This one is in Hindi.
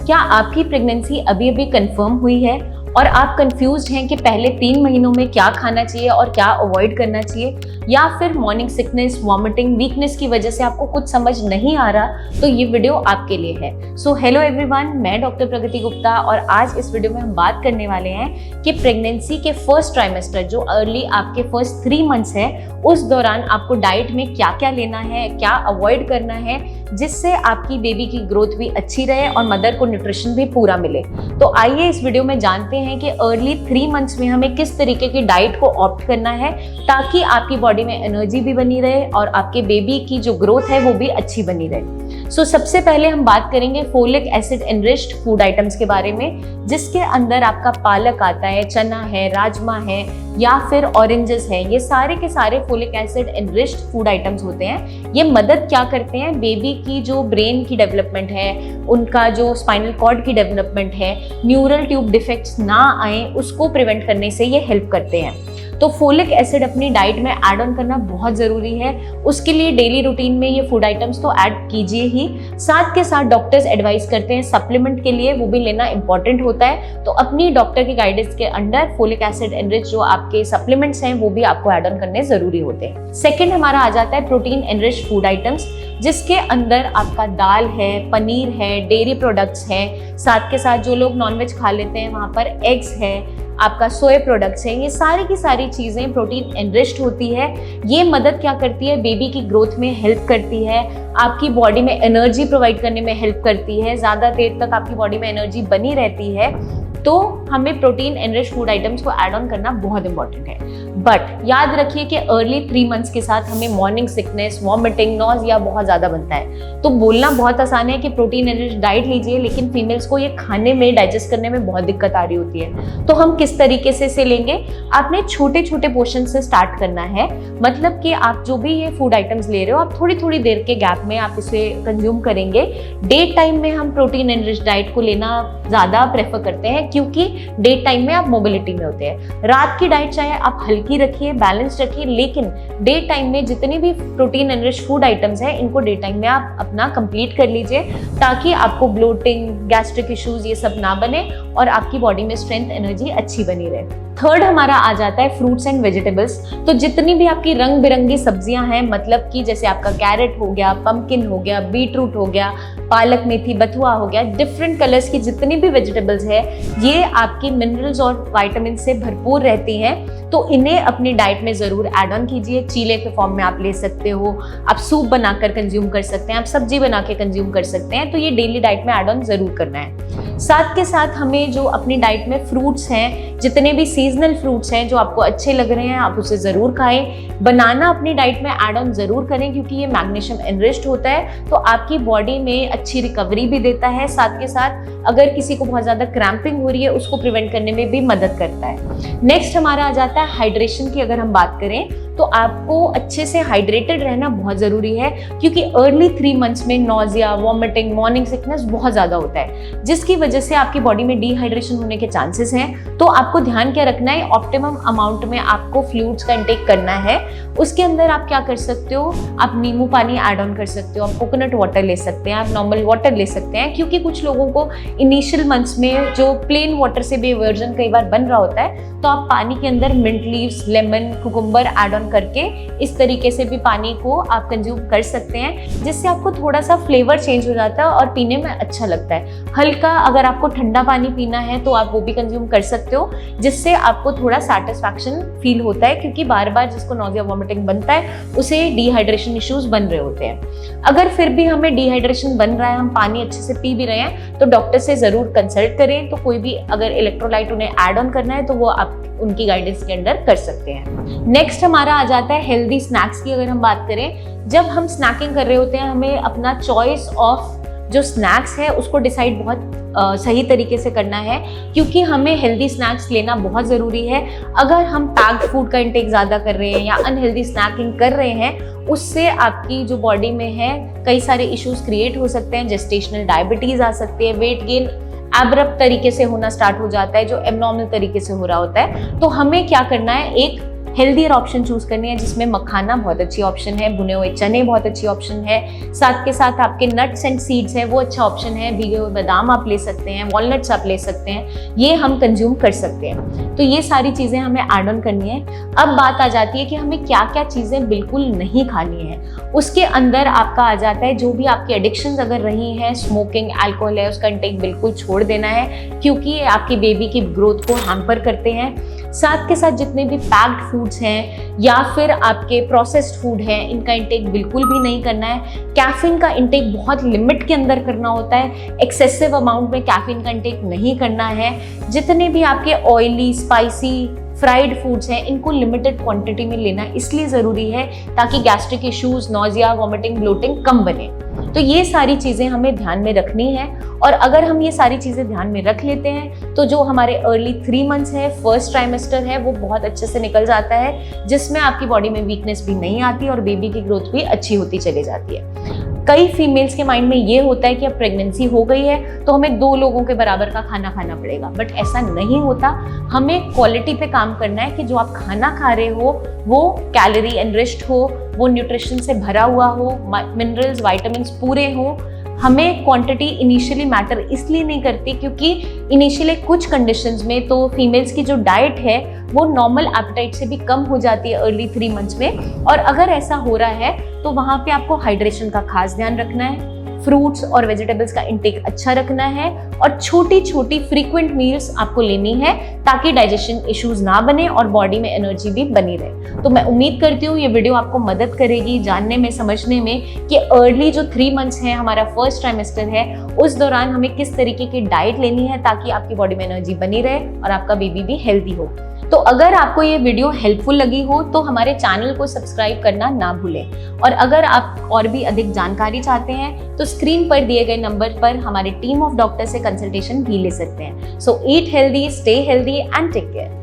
क्या आपकी प्रेगनेंसी अभी अभी कंफर्म हुई है और आप कंफ्यूज्ड हैं कि पहले 3 महीनों में क्या खाना चाहिए और क्या अवॉइड करना चाहिए, या फिर मॉर्निंग सिकनेस, वॉमिटिंग, वीकनेस की वजह से आपको कुछ समझ नहीं आ रहा, तो ये वीडियो आपके लिए है। सो हेलो एवरीवन, मैं डॉक्टर प्रगति गुप्ता और आज इस वीडियो में हम बात करने वाले हैं कि प्रेगनेंसी के फर्स्ट ट्राइमेस्टर, जो अर्ली आपके फर्स्ट 3 मंथ्स है, उस दौरान आपको डाइट में क्या क्या लेना है, क्या अवॉइड करना है, जिससे आपकी बेबी की ग्रोथ भी अच्छी रहे और मदर को न्यूट्रिशन भी पूरा मिले। तो आइए इस वीडियो में जानते हैं कि अर्ली 3 मंथ्स में हमें किस तरीके की डाइट को ऑप्ट करना है ताकि आपकी बॉडी में एनर्जी भी बनी रहे और आपके बेबी की जो ग्रोथ है वो भी अच्छी बनी रहे। सो सबसे पहले हम बात करेंगे folic acid enriched food items के बारे में, जिसके अंदर आपका पालक आता है, चना है, राजमा है या फिर ऑरेंजेस है। ये सारे के सारे folic acid enriched food items होते हैं। ये मदद क्या करते हैं, बेबी की जो ब्रेन की डेवलपमेंट है, उनका जो स्पाइनल कॉर्ड की डेवलपमेंट है, न्यूरल ट्यूब डिफेक्ट्स ना आए उसको प्रिवेंट करने से ये हेल्प करते हैं। तो फोलिक एसिड अपनी डाइट में ऐड ऑन करना बहुत ज़रूरी है। उसके लिए डेली रूटीन में ये फूड आइटम्स तो ऐड कीजिए ही, साथ के साथ डॉक्टर्स एडवाइस करते हैं सप्लीमेंट के लिए, वो भी लेना इंपॉर्टेंट होता है। तो अपनी डॉक्टर की गाइडेंस के अंडर फोलिक एसिड एनरिच जो आपके सप्लीमेंट्स हैं वो भी आपको ऐड ऑन करने ज़रूरी होते हैं। सेकेंड हमारा आ जाता है प्रोटीन एनरिच फूड आइटम्स, जिसके अंदर आपका दाल है, पनीर है, डेयरी प्रोडक्ट्स हैं, साथ के साथ जो लोग नॉनवेज खा लेते हैं वहाँ पर एग्स है, आपका सोया प्रोडक्ट्स हैं। ये सारी की सारी चीज़ें प्रोटीन एनरिच्ड होती है। ये मदद क्या करती है, बेबी की ग्रोथ में हेल्प करती है, आपकी बॉडी में एनर्जी प्रोवाइड करने में हेल्प करती है, ज़्यादा देर तक आपकी बॉडी में एनर्जी बनी रहती है। तो हमें प्रोटीन एनरिच्ड फूड आइटम्स को ऐड ऑन करना बहुत इंपॉर्टेंट है। बट याद रखिए कि अर्ली 3 मंथ्स के साथ हमें मॉर्निंग सिकनेस, वॉमिटिंग, नॉजिया बहुत ज़्यादा बनता है। तो बोलना बहुत आसान है कि प्रोटीन एनरिच्ड डाइट लीजिए, लेकिन फीमेल्स को ये खाने में, डाइजेस्ट करने में बहुत दिक्कत आ रही होती है। तो हम किस तरीके से इसे लेंगे, आपने छोटे छोटे पोर्शन से स्टार्ट करना है। मतलब कि आप जो भी ये फूड आइटम्स ले रहे हो, आप थोड़ी थोड़ी देर के गैप में आप इसे कंज्यूम करेंगे। डे टाइम में हम प्रोटीन एनरिच्ड डाइट को लेना ज़्यादा प्रेफर करते हैं, क्योंकि डे टाइम में आप मोबिलिटी में होते हैं। रात की डाइट चाहे आप हल्की रखिए, बैलेंस रखिए, लेकिन डे टाइम में जितने भी प्रोटीन एनरिच्ड फूड आइटम्स हैं इनको डे टाइम में आप अपना कंप्लीट कर लीजिए, ताकि आपको ब्लोटिंग, गैस्ट्रिक इश्यूज ये सब ना बने और आपकी बॉडी में स्ट्रेंथ, एनर्जी अच्छी बनी रहे। थर्ड हमारा आ जाता है फ्रूट्स एंड वेजिटेबल्स। तो जितनी भी आपकी रंग बिरंगी सब्जियां हैं, मतलब कि जैसे आपका कैरेट हो गया, पंपकिन हो गया, बीटरूट हो गया, पालक, मेथी, बथुआ हो गया, डिफरेंट कलर्स की जितनी भी वेजिटेबल्स है, ये आपकी मिनरल्स और विटामिन से भरपूर रहती हैं। तो इन्हें अपनी डाइट में ज़रूर ऐड ऑन कीजिए। चीले के फॉर्म में आप ले सकते हो, आप सूप बनाकर कंज्यूम कर सकते हैं, आप सब्जी बना के कंज्यूम कर सकते हैं। तो ये डेली डाइट में ऐड ऑन ज़रूर करना है। साथ के साथ हमें जो अपनी डाइट में फ्रूट्स हैं, जितने भी सीजनल फ्रूट्स हैं जो आपको अच्छे लग रहे हैं, आप उसे ज़रूर खाएं। बनाना अपनी डाइट में ऐड ऑन ज़रूर करें, क्योंकि ये मैग्नीशियम एनरिच्ड होता है, तो आपकी बॉडी में अच्छी रिकवरी भी देता है। साथ के साथ अगर किसी को बहुत ज़्यादा क्रैम्पिंग हो रही है, उसको प्रिवेंट करने में भी मदद करता है। नेक्स्ट हमारा आ जाता है हाइड्रेशन की। अगर हम बात करें तो आपको अच्छे से हाइड्रेटेड रहना बहुत ज़रूरी है, क्योंकि अर्ली 3 मंथ्स में नॉजिया, वॉमिटिंग, मॉर्निंग सिकनेस बहुत ज़्यादा होता है, जिसकी वजह से आपकी बॉडी में डिहाइड्रेशन होने के चांसेस हैं। तो आपको ध्यान क्या रखना है, ऑप्टिमम अमाउंट में आपको फ्लूइड्स का इंटेक करना है। उसके अंदर आप क्या कर सकते हो, आप नींबू पानी ऐड ऑन कर सकते हो, आप कोकोनट वाटर ले सकते हैं, आप नॉर्मल वाटर ले सकते हैं, क्योंकि कुछ लोगों को इनिशियल मंथ्स में जो प्लेन वाटर से भी एवर्जन कई बार बन रहा होता है, तो आप पानी के अंदर mint leaves, lemon, cucumber add on करके इस तरीके से भी पानी को आप कंज्यूम कर सकते हैं, जिससे आपको थोड़ा सा फ्लेवर चेंज हो जाता है और पीने में अच्छा लगता है। हल्का अगर आपको ठंडा पानी पीना है तो आप वो भी कंज्यूम कर सकते हो, जिससे आपको थोड़ा सेटिस्फैक्शन फील होता है, क्योंकि बार बार जिसको नॉजिया, वॉमिटिंग बनता है उसे डिहाइड्रेशन इश्यूज बन रहे होते हैं। अगर फिर भी हमें डिहाइड्रेशन बन रहा है, हम पानी अच्छे से पी भी रहे हैं, तो डॉक्टर से ज़रूर कंसल्ट करें। तो कोई भी अगर इलेक्ट्रोलाइट उन्हें ऐड ऑन करना है तो वो आप उनकी गाइडेंस के अंडर कर सकते हैं। नेक्स्ट हमारा आ जाता है हेल्दी स्नैक्स की। अगर हम बात करें, जब हम स्नैकिंग कर रहे होते हैं, हमें अपना चॉइस ऑफ जो स्नैक्स है उसको डिसाइड बहुत सही तरीके से करना है, क्योंकि हमें हेल्दी स्नैक्स लेना बहुत ज़रूरी है। अगर हम पैक्ड फूड का इंटेक ज़्यादा कर रहे हैं या अनहेल्दी स्नैकिंग कर रहे हैं, उससे आपकी जो बॉडी में है कई सारे इश्यूज क्रिएट हो सकते हैं। जेस्टेशनल डायबिटीज़ आ सकती है, वेट गेन एब्रप्ट तरीके से होना स्टार्ट हो जाता है, जो एबनॉर्मल तरीके से हो रहा होता है। तो हमें क्या करना है, एक हेल्दियर ऑप्शन चूज करने हैं, जिसमें मखाना बहुत अच्छी ऑप्शन है, भुने हुए चने बहुत अच्छी ऑप्शन है, साथ के साथ आपके नट्स एंड सीड्स है वो अच्छा ऑप्शन है, भीगे हुए बादाम आप ले सकते हैं, वॉलनट्स आप ले सकते हैं, ये हम कंज्यूम कर सकते हैं। तो ये सारी चीज़ें हमें ऐड ऑन करनी है। अब बात आ जाती है कि हमें क्या क्या चीज़ें बिल्कुल नहीं खानी है। उसके अंदर आपका आ जाता है जो भी आपकी एडिक्शंस अगर रही हैं, स्मोकिंग, अल्कोहल है, उसका इंटेक बिल्कुल छोड़ देना है, क्योंकि ये आपकी बेबी की ग्रोथ को हैम्पर करते हैं। साथ के साथ जितने भी पैक्ड फूड्स हैं या फिर आपके प्रोसेस्ड फूड हैं, इनका इंटेक बिल्कुल भी नहीं करना है। कैफीन का इंटेक बहुत लिमिट के अंदर करना होता है, एक्सेसिव अमाउंट में कैफीन का इंटेक नहीं करना है। जितने भी आपके ऑयली, स्पाइसी, फ्राइड फूड्स हैं, इनको लिमिटेड क्वांटिटी में लेना इसलिए ज़रूरी है ताकि gastric issues, nausea, vomiting, bloating कम बने। तो ये सारी चीज़ें हमें ध्यान में रखनी है, और अगर हम ये सारी चीज़ें ध्यान में रख लेते हैं तो जो हमारे अर्ली 3 मंथ्स है, फर्स्ट ट्राइमेस्टर है, वो बहुत अच्छे से निकल जाता है, जिसमें आपकी बॉडी में वीकनेस भी नहीं आती और बेबी की ग्रोथ भी अच्छी होती चली जाती है। कई फीमेल्स के माइंड में ये होता है कि अब प्रेगनेंसी हो गई है तो हमें 2 लोगों के बराबर का खाना खाना पड़ेगा, बट ऐसा नहीं होता। हमें क्वालिटी पे काम करना है कि जो आप खाना खा रहे हो वो कैलोरी एनरिच्ड हो, वो न्यूट्रिशन से भरा हुआ हो, मिनरल्स, विटामिन्स पूरे हो। हमें क्वांटिटी इनिशियली मैटर इसलिए नहीं करती क्योंकि इनिशियली कुछ कंडीशंस में तो फीमेल्स की जो डाइट है वो नॉर्मल एपेटाइट से भी कम हो जाती है अर्ली 3 मंथ्स में, और अगर ऐसा हो रहा है तो वहाँ पे आपको हाइड्रेशन का खास ध्यान रखना है, फ्रूट्स और वेजिटेबल्स का इंटेक अच्छा रखना है, और छोटी छोटी फ्रीक्वेंट मील्स आपको लेनी है ताकि डाइजेशन इश्यूज ना बने और बॉडी में एनर्जी भी बनी रहे। तो मैं उम्मीद करती हूँ ये वीडियो आपको मदद करेगी जानने में, समझने में कि अर्ली जो 3 मंथ्स है, हमारा फर्स्ट ट्राइमेस्टर है, उस दौरान हमें किस तरीके की डाइट लेनी है ताकि आपकी बॉडी में एनर्जी बनी रहे और आपका बेबी भी हेल्दी हो। तो अगर आपको ये वीडियो हेल्पफुल लगी हो तो हमारे चैनल को सब्सक्राइब करना ना भूलें, और अगर आप और भी अधिक जानकारी चाहते हैं तो स्क्रीन पर दिए गए नंबर पर हमारी टीम ऑफ डॉक्टर से कंसल्टेशन भी ले सकते हैं। So eat healthy, stay healthy and take care.